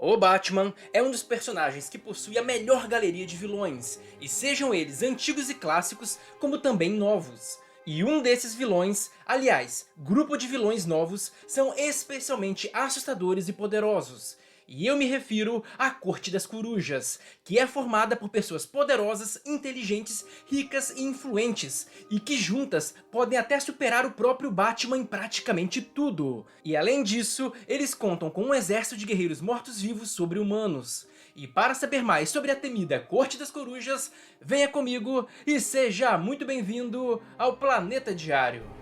O Batman é um dos personagens que possui a melhor galeria de vilões, e sejam eles antigos e clássicos, como também novos. E um desses vilões, aliás, grupo de vilões novos, são especialmente assustadores e poderosos. E eu me refiro à Corte das Corujas, que é formada por pessoas poderosas, inteligentes, ricas e influentes, e que juntas podem até superar o próprio Batman em praticamente tudo. E além disso, eles contam com um exército de guerreiros mortos-vivos sobre-humanos. E para saber mais sobre a temida Corte das Corujas, venha comigo e seja muito bem-vindo ao Planeta Diário.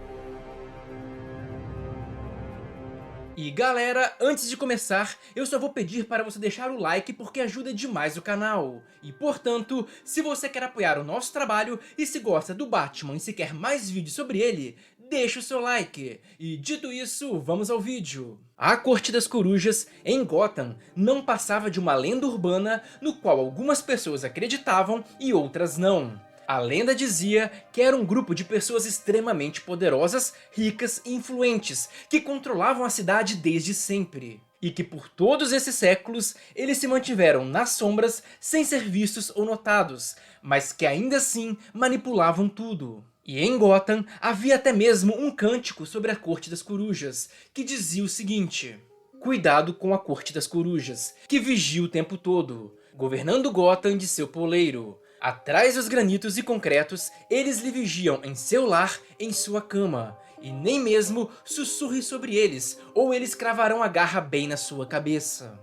E galera, antes de começar, eu só vou pedir para você deixar o like porque ajuda demais o canal. E portanto, se você quer apoiar o nosso trabalho e se gosta do Batman e se quer mais vídeos sobre ele, deixa o seu like. E dito isso, vamos ao vídeo. A Corte das Corujas, em Gotham, não passava de uma lenda urbana no qual algumas pessoas acreditavam e outras não. A lenda dizia que era um grupo de pessoas extremamente poderosas, ricas e influentes, que controlavam a cidade desde sempre. E que por todos esses séculos, eles se mantiveram nas sombras sem ser vistos ou notados, mas que ainda assim manipulavam tudo. E em Gotham havia até mesmo um cântico sobre a Corte das Corujas, que dizia o seguinte: "Cuidado com a Corte das Corujas, que vigia o tempo todo, governando Gotham de seu poleiro. Atrás dos granitos e concretos, eles lhe vigiam em seu lar, em sua cama, e nem mesmo sussurre sobre eles, ou eles cravarão a garra bem na sua cabeça."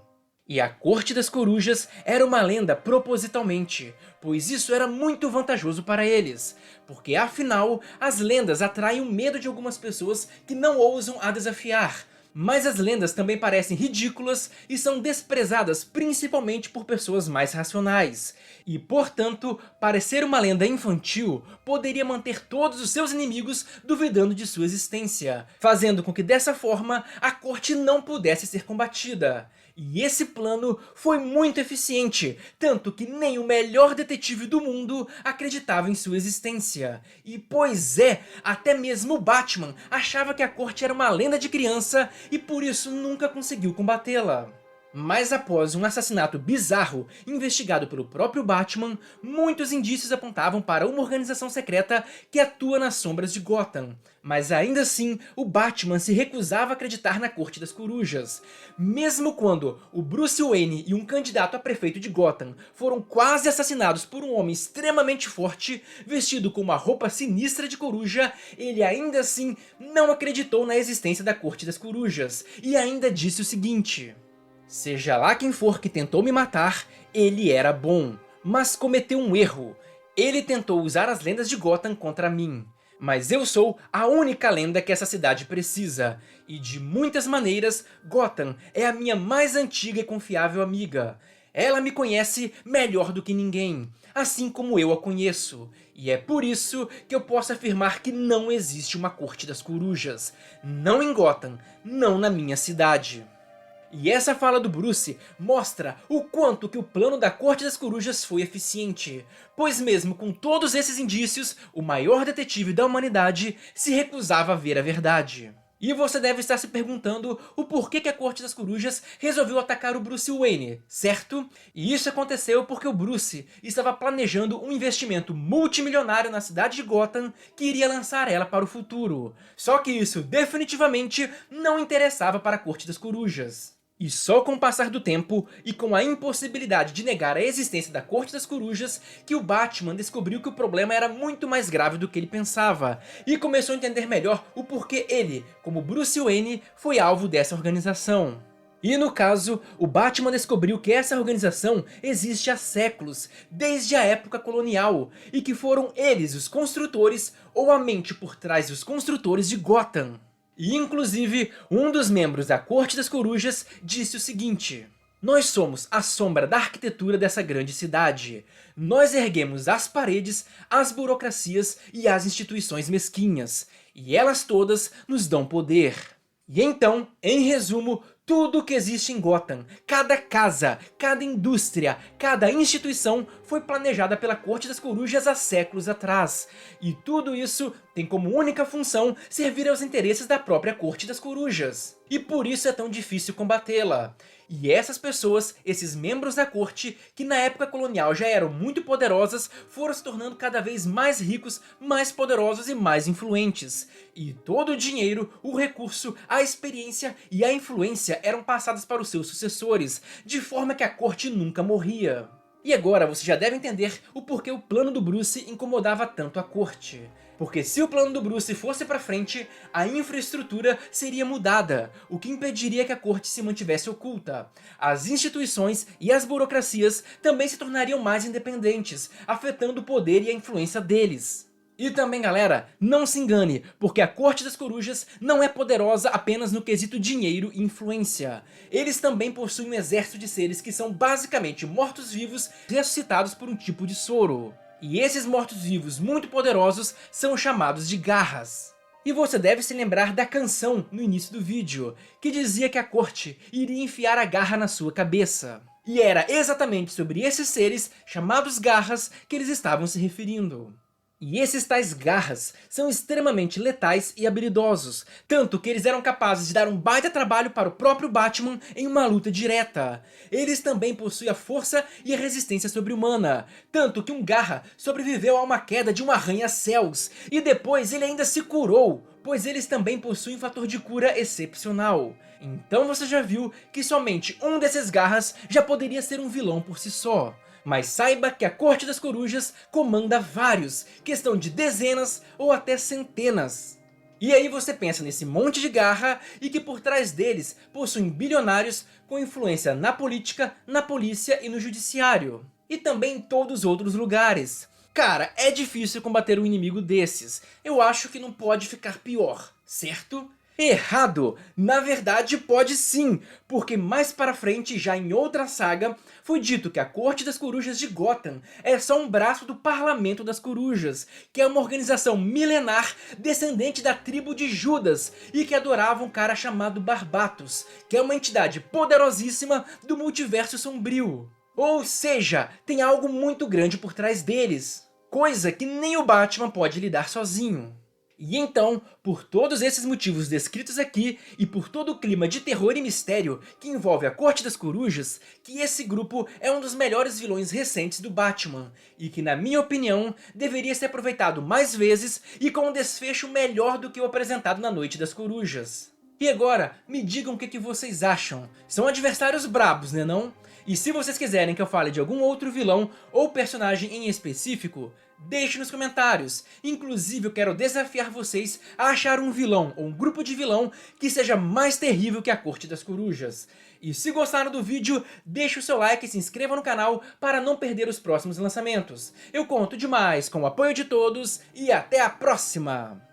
E a Corte das Corujas era uma lenda propositalmente, pois isso era muito vantajoso para eles, porque afinal, as lendas atraem o medo de algumas pessoas que não ousam a desafiar. Mas as lendas também parecem ridículas e são desprezadas principalmente por pessoas mais racionais. E portanto, parecer uma lenda infantil poderia manter todos os seus inimigos duvidando de sua existência, fazendo com que dessa forma a corte não pudesse ser combatida. E esse plano foi muito eficiente, tanto que nem o melhor detetive do mundo acreditava em sua existência. E pois é, até mesmo o Batman achava que a corte era uma lenda de criança e por isso nunca conseguiu combatê-la. Mas após um assassinato bizarro investigado pelo próprio Batman, muitos indícios apontavam para uma organização secreta que atua nas sombras de Gotham. Mas ainda assim, o Batman se recusava a acreditar na Corte das Corujas. Mesmo quando o Bruce Wayne e um candidato a prefeito de Gotham foram quase assassinados por um homem extremamente forte, vestido com uma roupa sinistra de coruja, ele ainda assim não acreditou na existência da Corte das Corujas, e ainda disse o seguinte: "Seja lá quem for que tentou me matar, ele era bom, mas cometeu um erro. Ele tentou usar as lendas de Gotham contra mim. Mas eu sou a única lenda que essa cidade precisa, e de muitas maneiras, Gotham é a minha mais antiga e confiável amiga. Ela me conhece melhor do que ninguém, assim como eu a conheço. E é por isso que eu posso afirmar que não existe uma Corte das Corujas. Não em Gotham, não na minha cidade." E essa fala do Bruce mostra o quanto que o plano da Corte das Corujas foi eficiente, pois mesmo com todos esses indícios, o maior detetive da humanidade se recusava a ver a verdade. E você deve estar se perguntando o porquê que a Corte das Corujas resolveu atacar o Bruce Wayne, certo? E isso aconteceu porque o Bruce estava planejando um investimento multimilionário na cidade de Gotham que iria lançar ela para o futuro. Só que isso definitivamente não interessava para a Corte das Corujas. E só com o passar do tempo, e com a impossibilidade de negar a existência da Corte das Corujas, que o Batman descobriu que o problema era muito mais grave do que ele pensava, e começou a entender melhor o porquê ele, como Bruce Wayne, foi alvo dessa organização. E no caso, o Batman descobriu que essa organização existe há séculos, desde a época colonial, e que foram eles os construtores, ou a mente por trás dos construtores de Gotham. E inclusive, um dos membros da Corte das Corujas disse o seguinte: "Nós somos a sombra da arquitetura dessa grande cidade. Nós erguemos as paredes, as burocracias e as instituições mesquinhas, e elas todas nos dão poder." E então, em resumo, tudo o que existe em Gotham, cada casa, cada indústria, cada instituição foi planejada pela Corte das Corujas há séculos atrás. E tudo isso tem como única função servir aos interesses da própria Corte das Corujas. E por isso é tão difícil combatê-la. E essas pessoas, esses membros da corte, que na época colonial já eram muito poderosas, foram se tornando cada vez mais ricos, mais poderosos e mais influentes. E todo o dinheiro, o recurso, a experiência e a influência eram passadas para os seus sucessores, de forma que a corte nunca morria. E agora você já deve entender o porquê o plano do Bruce incomodava tanto a corte. Porque se o plano do Bruce fosse pra frente, a infraestrutura seria mudada, o que impediria que a corte se mantivesse oculta. As instituições e as burocracias também se tornariam mais independentes, afetando o poder e a influência deles. E também, galera, não se engane, porque a Corte das Corujas não é poderosa apenas no quesito dinheiro e influência. Eles também possuem um exército de seres que são basicamente mortos-vivos ressuscitados por um tipo de soro. E esses mortos-vivos muito poderosos são chamados de garras. E você deve se lembrar da canção no início do vídeo, que dizia que a corte iria enfiar a garra na sua cabeça. E era exatamente sobre esses seres, chamados garras, que eles estavam se referindo. E esses tais garras são extremamente letais e habilidosos, tanto que eles eram capazes de dar um baita trabalho para o próprio Batman em uma luta direta. Eles também possuem a força e a resistência sobre-humana, tanto que um garra sobreviveu a uma queda de um arranha-céus, e depois ele ainda se curou, pois eles também possuem um fator de cura excepcional. Então você já viu que somente um desses garras já poderia ser um vilão por si só. Mas saiba que a Corte das Corujas comanda vários, questão de dezenas ou até centenas. E aí você pensa nesse monte de garra e que por trás deles possuem bilionários com influência na política, na polícia e no judiciário. E também em todos os outros lugares. Cara, é difícil combater um inimigo desses. Eu acho que não pode ficar pior, certo? Errado! Na verdade pode sim, porque mais para frente, já em outra saga, foi dito que a Corte das Corujas de Gotham é só um braço do Parlamento das Corujas, que é uma organização milenar descendente da tribo de Judas e que adorava um cara chamado Barbatos, que é uma entidade poderosíssima do multiverso sombrio. Ou seja, tem algo muito grande por trás deles, coisa que nem o Batman pode lidar sozinho. E então, por todos esses motivos descritos aqui, e por todo o clima de terror e mistério que envolve a Corte das Corujas, que esse grupo é um dos melhores vilões recentes do Batman, e que na minha opinião, deveria ser aproveitado mais vezes e com um desfecho melhor do que o apresentado na Noite das Corujas. E agora, me digam o que vocês acham. São adversários brabos, né não? E se vocês quiserem que eu fale de algum outro vilão ou personagem em específico, deixe nos comentários. Inclusive eu quero desafiar vocês a achar um vilão ou um grupo de vilão que seja mais terrível que a Corte das Corujas. E se gostaram do vídeo, deixe o seu like e se inscreva no canal para não perder os próximos lançamentos. Eu conto demais com o apoio de todos e até a próxima!